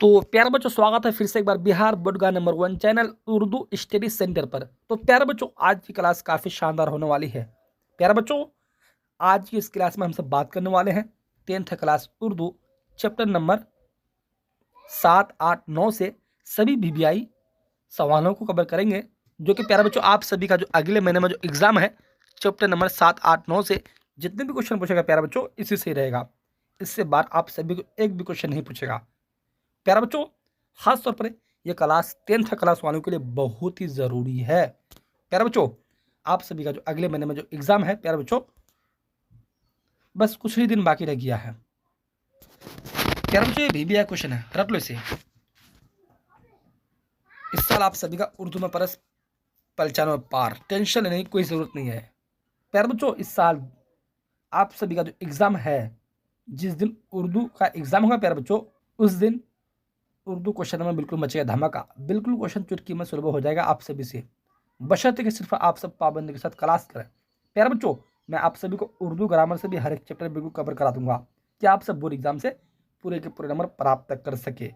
तो प्यारे बच्चों, स्वागत है फिर से एक बार बिहार बोर्ड का number 1 channel Urdu study centre पर। तो प्यारे बच्चों, आज की क्लास काफ़ी शानदार होने वाली है। प्यारे बच्चों, आज की इस क्लास में हम सब बात करने वाले हैं 10th class Urdu chapter number 7, 8, 9 से सभी बीबीआई सवालों को कवर करेंगे, जो कि प्यारे बच्चों आप सभी का जो अगले महीने में जो एग्जाम है चैप्टर नंबर 7, 8, 9 से जितने भी क्वेश्चन पूछेगा प्यारे बच्चों इसी से ही रहेगा। इससे बार आप सभी को एक भी क्वेश्चन नहीं पूछेगा। प्यारे बच्चों, खास तौर पर यह क्लास 10th क्लास वालों के लिए बहुत ही ज़रूरी है। प्यारे बच्चों, आप सभी का जो अगले महीने में जो एग्ज़ाम है प्यारे बच्चों बस कुछ ही दिन बाकी रह गया है। प्यारे बच्चों, ये बीबीआई क्वेश्चन है, रट लो इसे। इस साल आप सभी का उर्दू में परस 95 पार, टेंशन लेने की कोई ज़रूरत नहीं है। प्यारे बच्चों, इस साल आप सभी का जो एग्ज़ाम है, जिस दिन उर्दू का एग्ज़ाम होगा प्यारे बच्चों, उस दिन उर्दू क्वेश्चन में बिल्कुल मचेगा धमाका। बिल्कुल क्वेश्चन चुटकी में सुलभ हो जाएगा आप सभी से, बशर्ते कि सिर्फ आप सब पाबंदी के साथ क्लास करें। प्यारे बच्चों, मैं आप सभी को उर्दू ग्रामर से भी हर एक चैप्टर बिल्कुल कवर करा दूंगा कि आप सब बोर्ड एग्जाम से पूरे के पूरे नंबर प्राप्त कर सके।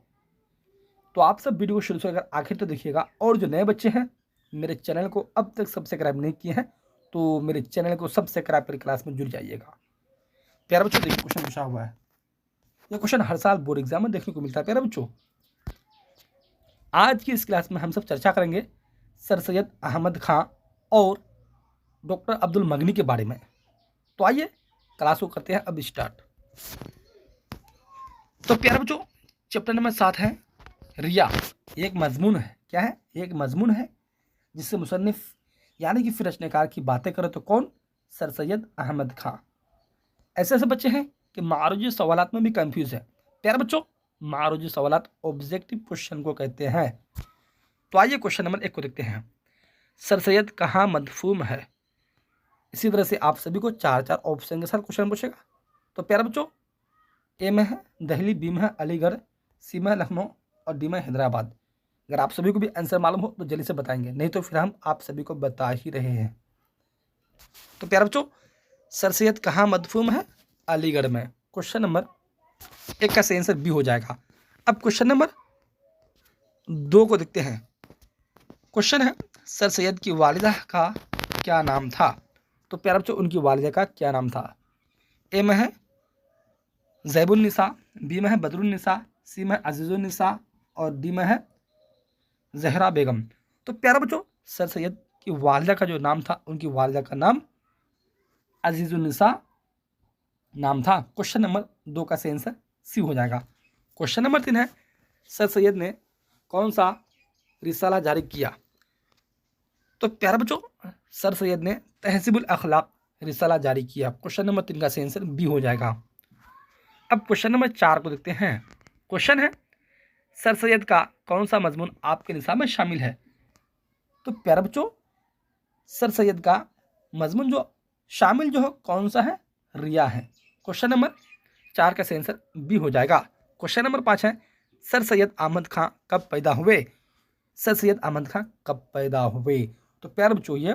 तो आप सब वीडियो को शुरू से अगर आखिर तो देखिएगा, और जो नए बच्चे हैं मेरे चैनल को अब तक सब्सक्राइब नहीं किए हैं तो मेरे चैनल को सब्सक्राइब कर क्लास में जुड़ जाइएगा। प्यारे बच्चों, देखिए क्वेश्चन पूछा हुआ है। यह क्वेश्चन हर साल बोर्ड एग्जाम में देखने को मिलता है। प्यारे बच्चों, आज की इस क्लास में हम सब चर्चा करेंगे सर सैयद अहमद खां और डॉक्टर अब्दुल मगनी के बारे में। तो आइए क्लास को करते हैं अब स्टार्ट। तो प्यारे बच्चों, चैप्टर नंबर 7 है रिया। ये एक मजमून है। क्या है? ये एक मजमून है जिससे मुसन्निफ यानी कि फिर रचनाकार की बातें करें तो कौन? सर सैयद अहमद खां। ऐसे ऐसे बच्चे हैं कि मारूजी सवालात में भी कंफ्यूज है। प्यारे बच्चों, मारूजी सवालात ऑब्जेक्टिव क्वेश्चन को कहते हैं। तो आइए क्वेश्चन नंबर 1 को देखते हैं। सर सैयद कहाँ मदफूम है? इसी तरह से आप सभी को 4 ऑप्शन के साथ क्वेश्चन पूछेगा। तो प्यारे बच्चों, ए में है दिल्ली, बी में है अलीगढ़, सी में है लखनऊ और डी में हैदराबाद। अगर आप सभी को भी आंसर मालूम हो तो जल्दी से बताएंगे, नहीं तो फिर हम आप सभी को बता ही रहे हैं। तो प्यारे बच्चों, सर सैयद कहाँ मदफूम है? अलीगढ़ में। क्वेश्चन नंबर 1 का सही आंसर बी हो जाएगा। अब क्वेश्चन नंबर 2 को देखते हैं। क्वेश्चन है सर सैयद की वालिदा का क्या नाम था? तो प्यारे बच्चों, उनकी वालिदा का क्या नाम था? ए में है जैबुन्निसा, बी में है बदरुन्निसा, सी में अजीजुन्निसा और डी में है जहरा बेगम। तो प्यारे बच्चों, सर सैयद की वालिदा का जो नाम था, उनकी वालिदा का नाम अजीजुन्निसा नाम था। क्वेश्चन नंबर 2 का सही आंसर सी हो जाएगा। क्वेश्चन नंबर 3 है सर सैयद ने कौन सा रिसाला जारी किया? तो प्यारे बच्चों, सर सैयद ने तहज़ीबुल अखलाक रिसाला जारी किया। क्वेश्चन नंबर 3 का सही आंसर बी हो जाएगा। अब क्वेश्चन नंबर 4 को देखते हैं। क्वेश्चन है सर सैयद का कौन सा मजमून आपके निसाब में शामिल है? तो प्यारे बच्चों, सर सैयद का मजमून जो शामिल जो है कौन सा है? रिया है। क्वेश्चन नंबर 4 का सही आंसर बी हो जाएगा। क्वेश्चन नंबर 5 है सर सैयद अहमद खां कब पैदा हुए? सर सैयद अहमद खां कब पैदा हुए? तो प्यारे बच्चों, ये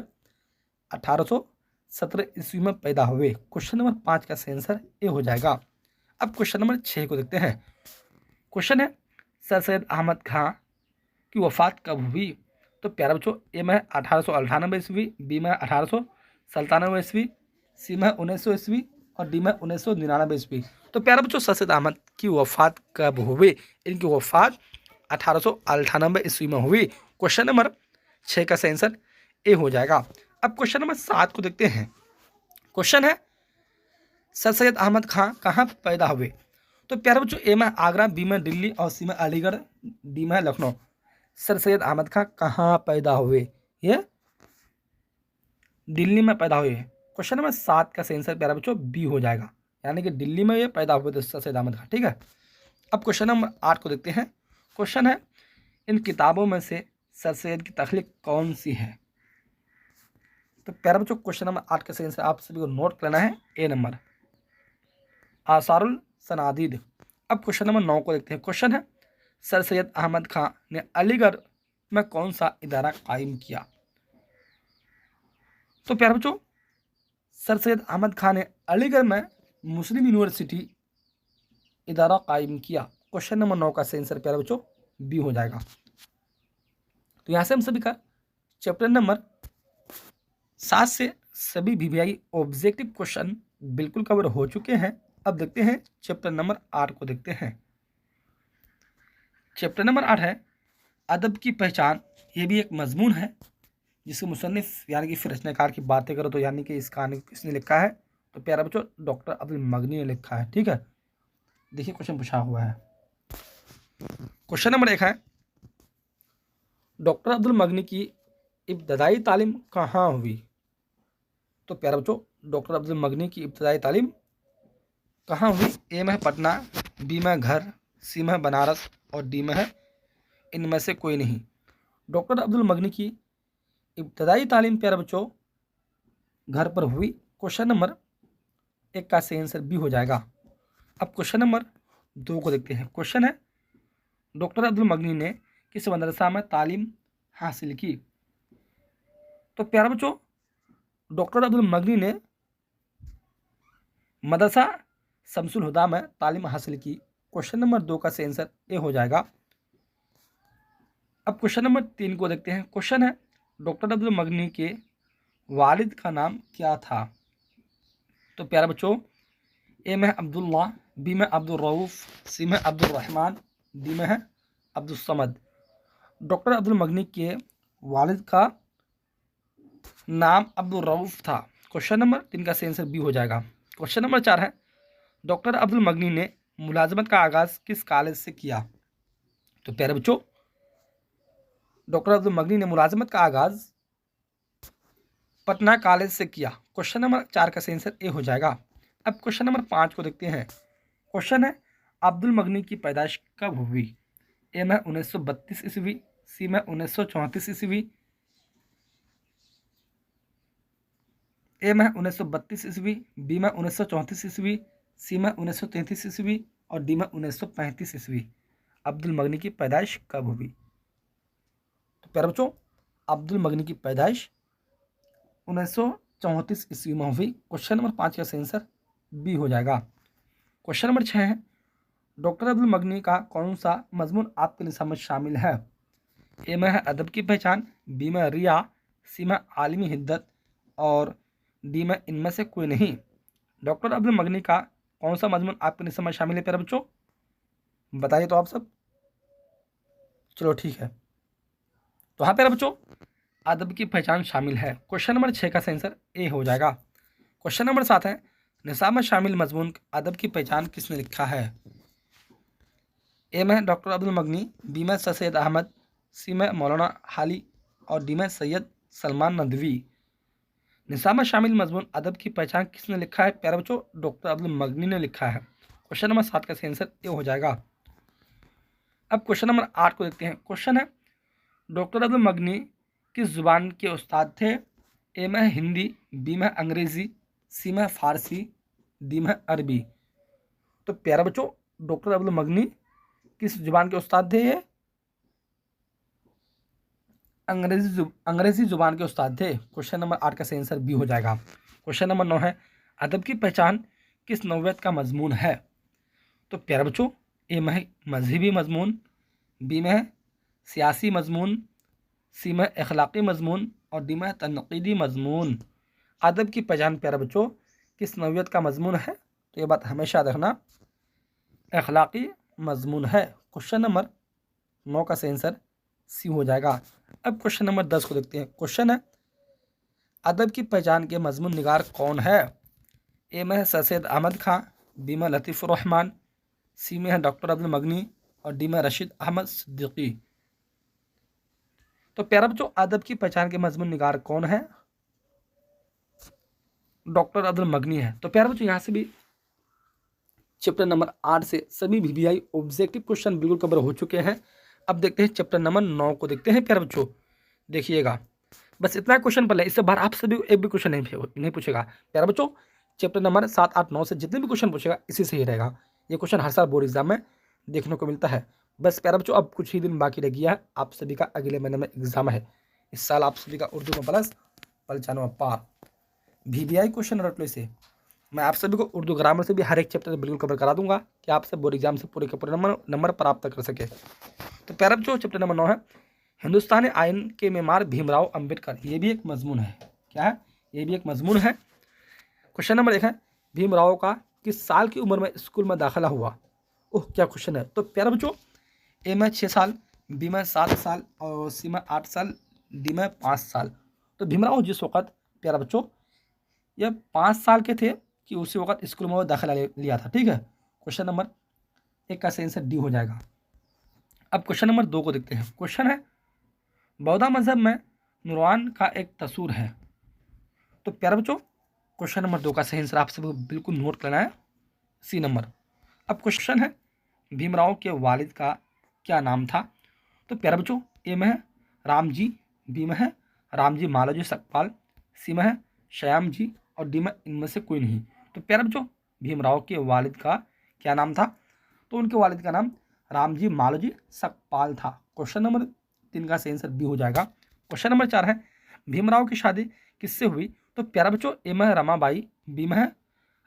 1817 ईस्वी में पैदा हुए। क्वेश्चन नंबर 5 का सही आंसर ए हो जाएगा। अब क्वेश्चन नंबर 6 को देखते हैं। क्वेश्चन है सर सैयद अहमद खां की वफ़ात कब हुई? तो प्यारे बच्चों, ए में 1898 ईस्वी, बी में 1897 ईस्वी, सी में 1900 ईस्वी और डी में 1999 ईस्वी। तो प्यारे बच्चों, सर सैयद अहमद की वफ़ात कब हुई? इनकी वफ़ात 1898 ईस्वी में हुई। क्वेश्चन नंबर 6 का सही आंसर ए हो जाएगा। अब क्वेश्चन नंबर 7 को देखते हैं। क्वेश्चन है सर सैयद अहमद खां कहाँ पैदा हुए? तो प्यारे बच्चों, ए में आगरा, बी में दिल्ली और सी में अलीगढ़, डी में लखनऊ। सर सैयद अहमद खां कहाँ पैदा हुए? ये दिल्ली में पैदा हुए। क्वेश्चन नंबर 7 का सही आंसर प्यारे बच्चों बी हो जाएगा, यानी कि दिल्ली में ये पैदा हुए थे सर सैयद अहमद खां। ठीक है। अब क्वेश्चन नंबर 8 को देखते हैं। क्वेश्चन है इन किताबों में से सर सैयद की तख्लीक कौन सी है? तो प्यारे बच्चों, क्वेश्चन नंबर 8 का सही आंसर आप सभी को नोट करना है, ए नंबर आसारुल सनादीद। अब क्वेश्चन नंबर 9 को देखते हैं। क्वेश्चन है सर सैयद अहमद खां ने अलीगढ़ में कौन सा इदारा कायम किया? तो प्यारे बच्चों, सर सैयद अहमद खां ने अलीगढ़ में मुस्लिम यूनिवर्सिटी इदारा कायम किया। क्वेश्चन नंबर 9 का सही आंसर प्यारे बच्चों बी हो जाएगा। तो यहाँ से हम सभी का चैप्टर नंबर 7 से सभी वीवीआई ऑब्जेक्टिव क्वेश्चन बिल्कुल कवर हो चुके हैं। अब देखते हैं चैप्टर नंबर 8 को देखते हैं। चैप्टर नंबर 8 है अदब की पहचान। ये भी एक मजमून है जिसके मुसन्निफ यानी कि फिर रचनाकार की बातें करो तो यानी कि इस कहानी को किसने लिखा है, तो प्यारा बच्चों डॉक्टर अब्दुल मगनी ने लिखा है। ठीक है, देखिए क्वेश्चन पूछा हुआ है। क्वेश्चन नंबर 1 है डॉक्टर अब्दुल मगनी की इब्तदाई तालीम कहाँ हुई। तो प्यारा बच्चों डॉक्टर अब्दुल मगनी की इब्तदाई तालीम कहाँ हुई। ए में है पटना, बी में घर, सी में है बनारस और डी में है इनमें से कोई नहीं। डॉक्टर अब्दुल मगनी की इब्तदाई तालीम प्यारे बच्चों घर पर हुई। क्वेश्चन नंबर 1 का सही आंसर बी हो जाएगा। अब क्वेश्चन नंबर 2 को देखते हैं। क्वेश्चन है डॉक्टर अब्दुल मगनी ने किस मदरसा में तालीम हासिल की। तो प्यारे बच्चों डॉक्टर अब्दुल मगनी ने मदरसा शमसुल हुदा में तालीम हासिल की। क्वेश्चन नंबर 2 का सही आंसर ए हो जाएगा। अब क्वेश्चन नंबर 3 को देखते हैं। क्वेश्चन है डॉक्टर अब्दुल मगनी के वालिद का नाम क्या था। तो प्यारे बच्चों ए में है अब्दुल्ला, बी में अब्दुल रऊफ, सी में अब्दुल रहमान, डी में है अब्दुल समद। डॉक्टर अब्दुल मगनी के वालिद का नाम अब्दुल रऊफ था। क्वेश्चन नंबर 3 का सही आंसर बी हो जाएगा। क्वेश्चन नंबर 4 है डॉक्टर अब्दुल मगनी ने मुलाजमत का आगाज़ किस कॉलेज से किया। तो प्यारे बच्चों डॉक्टर अब्दुल मगनी ने मुलाजमत का आगाज़ पटना कॉलेज से किया। क्वेश्चन नंबर 4 का सही आंसर ए हो जाएगा। अब क्वेश्चन नंबर 5 को देखते हैं। क्वेश्चन है अब्दुल मगनी की पैदाइश कब हुई। ए में 1932 ईस्वी, सी में 1934 ईस्वी, ए में 1932 ईस्वी, बी में 1934 ईस्वी, सी में 1933 ईस्वी और डी में 1935 ईस्वी। अब्दुल मगनी की पैदाइश कब हुई। तो प्यारे बच्चों अब्दुल मगनी की पैदाइश 1934 ईस्वी में हुई। क्वेश्चन नंबर 5 का सही आंसर बी हो जाएगा। क्वेश्चन नंबर 6 है डॉक्टर अब्दुल मगनी का कौन सा मजमून आपके निसाब में शामिल है। ए में है अदब की पहचान, बी में रिया, सी में आलमी हिद्दत और डी में इनमें से कोई नहीं। डॉक्टर अब्दुल मगनी का कौन सा मजमून आपके निसाब में शामिल है प्यारे बच्चों, बताइए तो आप सब। चलो ठीक है, तो हाँ प्यारे बच्चों अदब की पहचान शामिल है। क्वेश्चन नंबर 6 का सही आंसर ए हो जाएगा। क्वेश्चन नंबर 7 है निसाब में शामिल मजमून अदब की पहचान किसने लिखा है। ए में डॉक्टर अब्दुल मगनी, बी में सर सैयद अहमद, सी में मौलाना हाली और डी में सैयद सलमान नदवी। निसाब में शामिल मजमून अदब की पहचान किसने लिखा है प्यारे बच्चों, डॉक्टर अब्दुल मगनी ने लिखा है। क्वेश्चन नंबर 7 का सही आंसर ए हो जाएगा। अब क्वेश्चन नंबर 8 को देखते हैं। क्वेश्चन है डॉक्टर अब्दुल मगनी किस जुबान के उस्ताद थे। ए में हिंदी, बी में अंग्रेज़ी, सी में फारसी, डी में अरबी। तो प्यारे बच्चों डॉक्टर अब्दुल मगनी किस जुबान के उस्ताद थे। ये अंग्रेजी जुबान के उस्ताद थे। क्वेश्चन नंबर 8 का सही आंसर बी हो जाएगा। क्वेश्चन नंबर 9 है अदब की पहचान किस नौयत का मजमून है। तो प्यारे बच्चों ए में है मजहबी मजमून, बी में है सियासी मजमून, सी में अखलाक़ी मजमून और डी में तनक़ीदी मजमून। अदब की पहचान प्यारे बच्चों किस नौयत का मजमून है, तो ये बात हमेशा रखना अखलाक़ी मजमून है। क्वेश्चन नंबर 9 का सही आंसर सी हो जाएगा। अब क्वेश्चन नंबर 10 को देखते हैं। क्वेश्चन है अदब की पहचान के मजमून निगार कौन है। ए में है सर सैयद अहमद खां, बी में लतीफ़ुर रहमान, सी में है डॉक्टर अब्दुल मगनी और डी में रशीद अहमद सिद्दीकी। तो प्यारा बच्चों अदब की पहचान के मजमून निगार कौन है, डॉक्टर अब्दुल मगनी है। तो प्यारा बच्चों यहाँ से भी चैप्टर नंबर 8 से सभी वीवीआई ऑब्जेक्टिव क्वेश्चन बिल्कुल कवर हो चुके हैं। अब देखते हैं चैप्टर नंबर 9 को देखते हैं। प्यारे बच्चों देखिएगा बस इतना क्वेश्चन पहले, इससे बाहर आपसे भी एक भी क्वेश्चन नहीं पूछेगा। प्यारे बच्चों चैप्टर नंबर 7, 8, 9 से जितने भी क्वेश्चन पूछेगा इसी से ही रहेगा। ये क्वेश्चन हर साल बोर्ड एग्जाम में देखने को मिलता है। बस प्यारे बच्चों अब कुछ ही दिन बाकी रह गया है, आप सभी का अगले महीने में एग्जाम है। इस साल आप सभी का उर्दू में प्लस, पलचानो में पार, वीवीआई क्वेश्चन रट लो इसे। मैं आप सभी को उर्दू ग्रामर से भी हर एक चैप्टर बिल्कुल कवर करा दूंगा कि आप सब बोर्ड एग्जाम से पूरे के पूरे नंबर प्राप्त कर सके। तो प्यारे बच्चों, चैप्टर नंबर 9 है हिंदुस्तानी आइन के मेमार भीमराव अंबेडकर। ये भी एक मजमून है। क्या है? ये भी एक मजमून है। क्वेश्चन नंबर 1 है भीमराव का किस साल की उम्र में स्कूल में दाखिला हुआ? ओह, क्या क्वेश्चन है। तो प्यारे बच्चों, ए में 6 साल, बी में 7 साल और सी में 8 साल, डी में 5 साल। तो भीमराव जिस वक्त, प्यारे बच्चों, ये 5 साल के थे कि उसी वक्त स्कूल में वो दाखिला लिया था। ठीक है, क्वेश्चन नंबर 1 का सही आंसर डी हो जाएगा। अब क्वेश्चन नंबर 2 को देखते हैं। क्वेश्चन है बौद्ध मजहब में नुरवान का एक तसूर है। तो प्यारे बच्चों, क्वेश्चन नंबर 2 का सही आंसर आप सभी को बिल्कुल नोट करना है, सी नंबर। अब क्वेश्चन है भीमराव के वालिद का क्या नाम था? तो प्यारे बच्चों, ए में है राम जी, बी में है रामजी मालोजी सकपाल, सी में है श्याम जी और डी में इनमें से कोई नहीं। तो प्यारे बच्चों, भीमराव के वालिद का क्या नाम था? तो उनके वालिद का नाम रामजी मालोजी सकपाल था। क्वेश्चन नंबर 3 का सही आंसर बी हो जाएगा। क्वेश्चन नंबर 4 है भीमराव की शादी किससे हुई? तो प्यारे बच्चों, ए में है रमाबाई, बी में है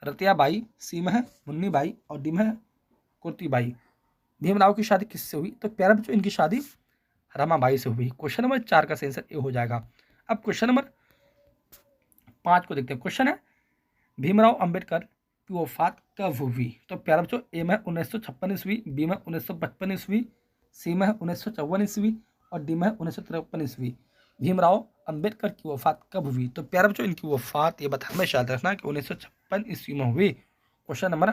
रतियाबाई, सी में है मुन्नीबाई और डी में है कुर्तीबाई। भीमराव की शादी किससे हुई? तो प्यारे बच्चों, इनकी शादी रमाबाई से हुई। क्वेश्चन नंबर 4 का सही आंसर ए हो जाएगा। अब क्वेश्चन नंबर 5 को देखते हैं। क्वेश्चन है भीमराव अंबेडकर की वफात कब हुई? तो प्यारे बच्चों, ए में 1956 ईस्वी, बी में 1955 ईस्वी, सी में 1954 ईस्वी और डी में 1953 ईस्वी। भीमराव अंबेडकर की वफात कब हुई? तो प्यारे बच्चों, इनकी वफात ये बात हमेशा याद रखना कि 1956 ईस्वी में हुई। क्वेश्चन नंबर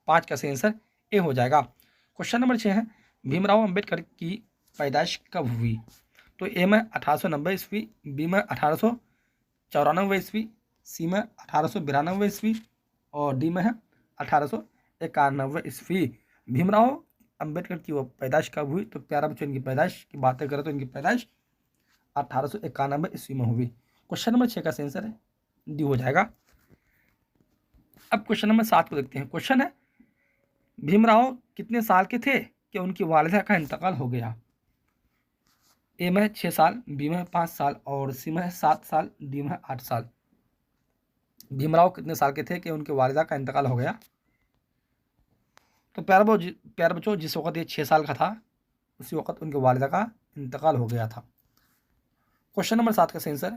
5 का सही आंसर ए हो जाएगा। क्वेश्चन नंबर 6 है भीमराव अंबेडकर की पैदाइश कब हुई? तो ए में 1890 ईस्वी, बी में 1894 ईस्वी, सी में 1892 ईस्वी और डी में है 1891 ईस्वी। भीमराव अंबेडकर की वो पैदाइश कब हुई? तो प्यारा बच्चों, इनकी पैदाइश की बातें करें तो इनकी पैदाइश 1891 ईस्वी में हुई। क्वेश्चन नंबर 6 का सही आंसर है डी हो जाएगा। अब क्वेश्चन नंबर 7 को देखते हैं। क्वेश्चन है भीमराव कितने साल के थे कि उनकी वालिदा का इंतकाल हो गया? ए में 6 साल, बी में 5 साल और सी में 7 साल, डी में 8 साल। भीमराव कितने साल के थे कि उनके वालिदा का इंतकाल हो गया? तो प्यारे बच्चों, जिस वक्त ये 6 साल का था उसी वक्त उनके वालिदा का इंतकाल हो गया था। क्वेश्चन नंबर 7 का सही आंसर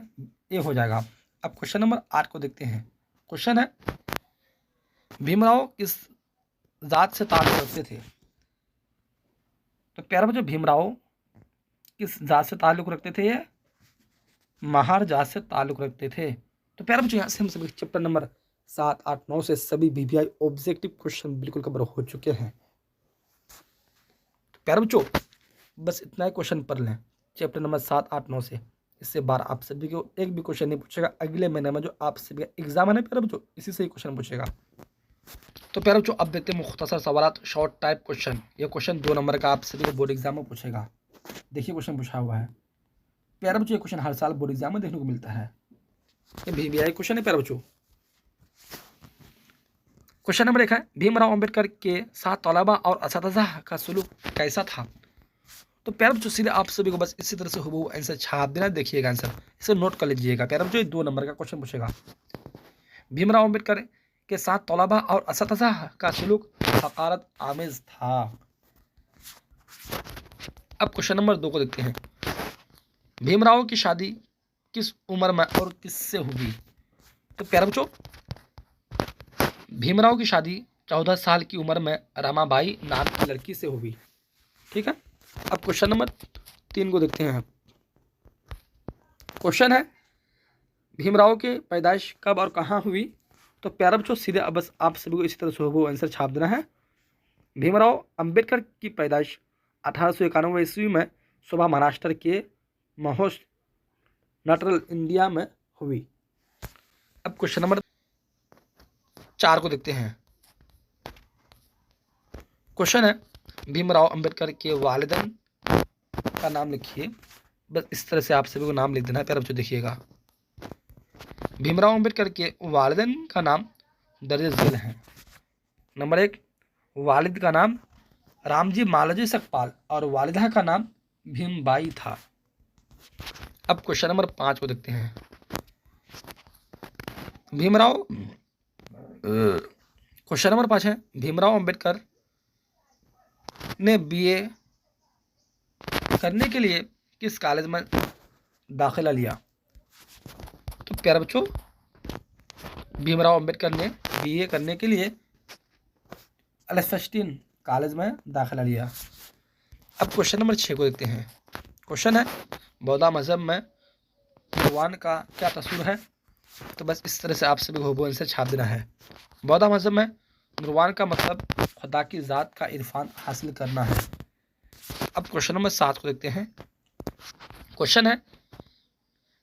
ए हो जाएगा। अब क्वेश्चन नंबर 8 को देखते हैं। क्वेश्चन है भीमराव किस जात से ताल्लुक रखते थे? तो प्यारे बच्चों, भीमराव किस जात से ताल्लुक रखते थे? ये महार जात से ताल्लुक रखते थे। तो प्यारे बच्चों, यहाँ से हम सभी चैप्टर नंबर 7, 8, 9 से सभी BBI ऑब्जेक्टिव क्वेश्चन बिल्कुल कवर हो चुके हैं। तो प्यारे बच्चों, बस इतना ही क्वेश्चन पढ़ लें चैप्टर नंबर 7, 8, 9 से। इससे बार आप सभी को एक भी क्वेश्चन नहीं पूछेगा। अगले महीने में जो आप सभी का एग्जाम है ना प्यारे बच्चों, इसी से ही क्वेश्चन पूछेगा। तो प्यारे बच्चों, अब देखते हैं मुख्तसर सवालात, शॉर्ट टाइप क्वेश्चन। ये क्वेश्चन 2 नंबर का आप सभी को बोर्ड एग्जाम में पूछेगा। देखिए क्वेश्चन पूछा हुआ है। प्यारे बच्चों, ये क्वेश्चन हर साल बोर्ड एग्जाम में देखने को मिलता है। ये BBI क्वेश्चन है प्यारे बच्चों। क्वेश्चन नंबर 1 है भीमराव अंबेडकर के साथ तलबा और असातिज़ा का सलूक कैसा था? तो प्यारे बच्चों, सीधे आप सभी को बस इसी तरह से हुबहू आंसर छाप देना। देखिएगा आंसर, इसे नोट कर लीजिएगा। प्यारे बच्चों, 2 नंबर का क्वेश्चन पूछेगा। भीमराव अंबेडकर के साथ तलबा और असातिज़ा का सलूक हक़ारत आमेज था। अब क्वेश्चन नंबर 2 को देखते हैं। भीमराव की शादी किस उम्र में और किससे हुई? तो प्यारे बच्चों, भीमराव की शादी 14 साल की उम्र में रमाबाई नाम की लड़की से हुई। ठीक है। अब क्वेश्चन नंबर 3 को देखते हैं। क्वेश्चन है भीमराव के पैदाइश कब और कहाँ हुई? तो प्यारे बच्चों, सीधे बस आप सभी को इसी तरह से वो आंसर छाप देना है। भीमराव अंबेडकर की पैदाइश 1891 ईस्वी में सुबह महाराष्ट्र के महोस नटरल इंडिया में हुई। अब क्वेश्चन नंबर 4 को देखते हैं। क्वेश्चन है भीमराव अंबेडकर के वालिदैन का नाम लिखिए। बस इस तरह से आप सभी को नाम लिख देना है। प्यारे बच्चों, देखिएगा भीमराव अंबेडकर के वालिदैन का नाम दर्ज झेल है। नंबर 1, वालिद का नाम रामजी मालोजी सकपाल और वालिदा का नाम भीमबाई था। अब क्वेश्चन नंबर 5 को देखते हैं। भीमराव क्वेश्चन नंबर 5 है, भीमराव अंबेडकर ने बीए करने के लिए किस कॉलेज में दाखिला लिया? तो प्यारे बच्चों, भीमराव अंबेडकर ने बीए करने के लिए एल्फिंस्टन कॉलेज में दाखिला लिया। अब क्वेश्चन नंबर 6 को देखते हैं। क्वेश्चन है, बौद्ध मजहब में भगवान का क्या तस्वीर है? तो बस इस तरह से आप सभी को आंसर छाप देना है। बौद्ध मजहब में नुरवान का मतलब खुदा की ज़ात का इरफान हासिल करना है। अब क्वेश्चन नंबर 7 को देखते हैं। क्वेश्चन है,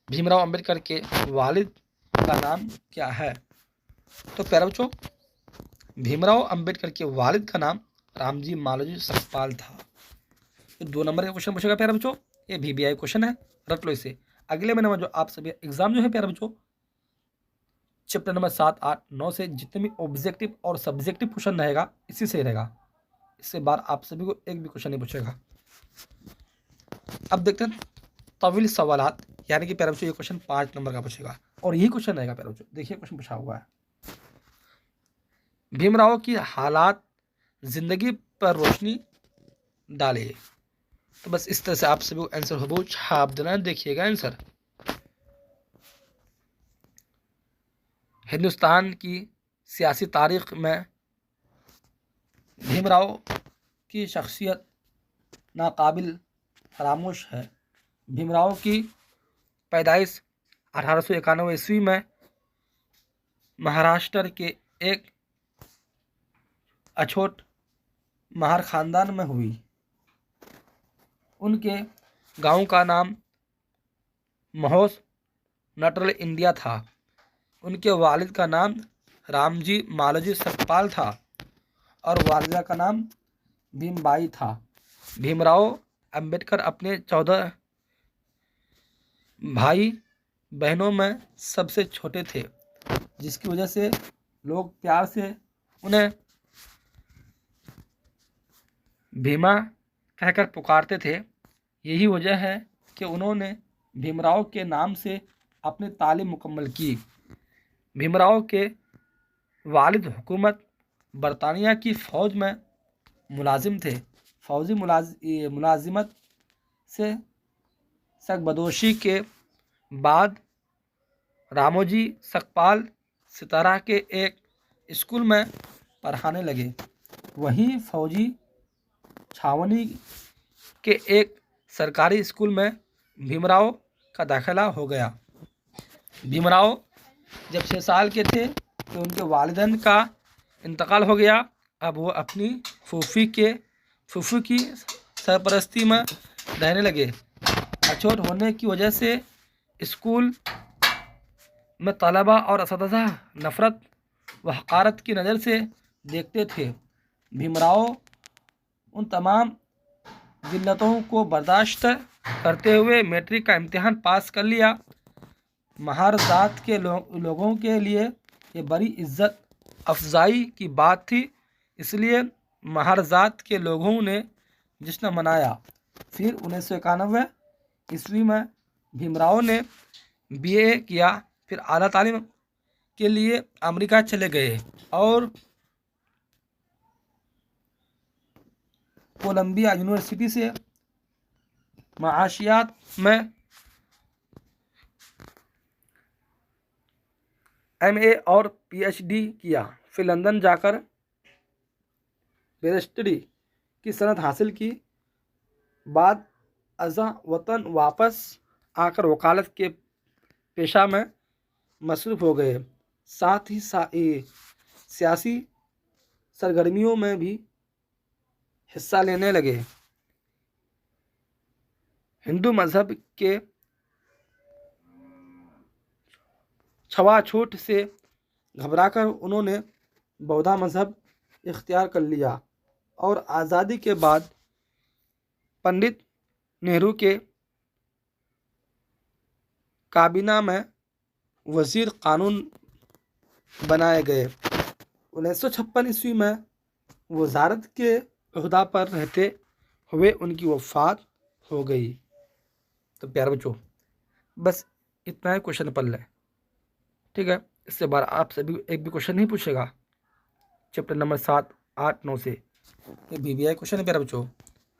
भीमराव अंबेडकर के वालिद का नाम क्या है? तो प्यारे बच्चों, भीमराव अंबेडकर के वालिद का नाम रामजी मालोजी सकपाल था। तो 2 नंबर का क्वेश्चन पूछेगा प्यारे बच्चों, ये VBI क्वेश्चन है, रट लो इसे। अगले महीने में जो आप सभी एग्जाम जो है प्यारे बच्चों, चैप्टर नंबर 7, 8, 9 से जितने भी ऑब्जेक्टिव और सब्जेक्टिव क्वेश्चन रहेगा इसी से रहेगा। इससे बार आप सभी को एक भी क्वेश्चन नहीं पूछेगा। अब देखते हैं तवील सवालात, यानी कि प्यारे बच्चों ये क्वेश्चन 5 नंबर का पूछेगा और यही क्वेश्चन रहेगा प्यारे बच्चों। देखिए क्वेश्चन पूछा हुआ है, भीमराव की हालात जिंदगी पर रोशनी डाले। तो बस इस तरह से आप सभी को आंसर हो छाप देना है। देखिएगा आंसर, हिंदुस्तान की सियासी तारीख में भीमराव की शख्सियत नाकाबिल फरामोश है। भीमराव की पैदाइश 1891 ईस्वी में महाराष्ट्र के एक अछूत महार खानदान में हुई। उनके गांव का नाम महोस नटरल इंडिया था। उनके वालिद का नाम रामजी मालोजी सकपाल था और वालिदा का नाम भीमबाई था। भीमराव अंबेडकर अपने 14 भाई बहनों में सबसे छोटे थे, जिसकी वजह से लोग प्यार से उन्हें भीमा कहकर पुकारते थे। यही वजह है कि उन्होंने भीमराव के नाम से अपनी तालीम मुकम्मल की। भीमराव के वालिद हुकूमत बरतानिया की फ़ौज में मुलाजिम थे। फौजी मुलाजिमत से सकबदोशी के बाद रामोजी सकपाल सितारा के एक स्कूल में पढ़ाने लगे। वहीं फौजी छावनी के एक सरकारी स्कूल में भीमराव का दाखिला हो गया। भीमराव जब 6 साल के थे तो उनके वालिदैन का इंतकाल हो गया। अब वो अपनी फूफी की सरपरस्ती में रहने लगे। अछूत होने की वजह से स्कूल में तलबा और असतिज़ा नफ़रत व हक़ारत की नज़र से देखते थे। भीमराव उन तमाम जिल्लतों को बर्दाश्त करते हुए मैट्रिक का इम्तिहान पास कर लिया। महार ज़ात के लोगों के लिए ये बड़ी इज़्ज़त अफजाई की बात थी, इसलिए महार ज़ात के लोगों ने जश्न मनाया। फिर 1991 ईस्वी में भीमराव ने BA किया। फिर आला तालीम के लिए अमेरिका चले गए और कोलंबिया यूनिवर्सिटी से माशियात में MA और PhD किया। फिर लंदन जाकर बैरिस्टरी की सनद हासिल की। बाद अज़ा वतन वापस आकर वकालत के पेशा में मसरूफ़ हो गए। साथ ही सियासी सरगर्मियों में भी हिस्सा लेने लगे। हिंदू मज़हब के छुआछूत से घबराकर उन्होंने बौद्ध मज़हब इख्तियार कर लिया और आज़ादी के बाद पंडित नेहरू के काबीना में वज़ीर कानून बनाए गए। 1956 ईस्वी में वज़ारत के ओहदा पर रहते हुए उनकी वफ़ात हो गई। तो प्यारे बच्चों, बस इतना ही क्वेश्चन पढ़ लें, ठीक है। इससे बार आप सभी एक भी क्वेश्चन नहीं पूछेगा। चैप्टर नंबर 7, 8, 9 से। ये BBI क्वेश्चन है प्यारे बच्चों।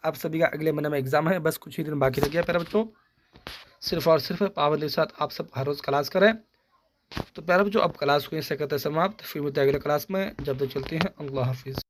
आप सभी का अगले महीने में एग्जाम है, बस कुछ ही दिन बाकी रह गया प्यारे बच्चों। सिर्फ और सिर्फ पाबंदी के साथ आप सब हर रोज़ क्लास करें। तो प्यारे बच्चों अब क्लास को यहीं से करते हैं समाप्त, फिर मिलते हैं अगले क्लास में। जब तक चलते हैं, अल्लाह हाफिज़।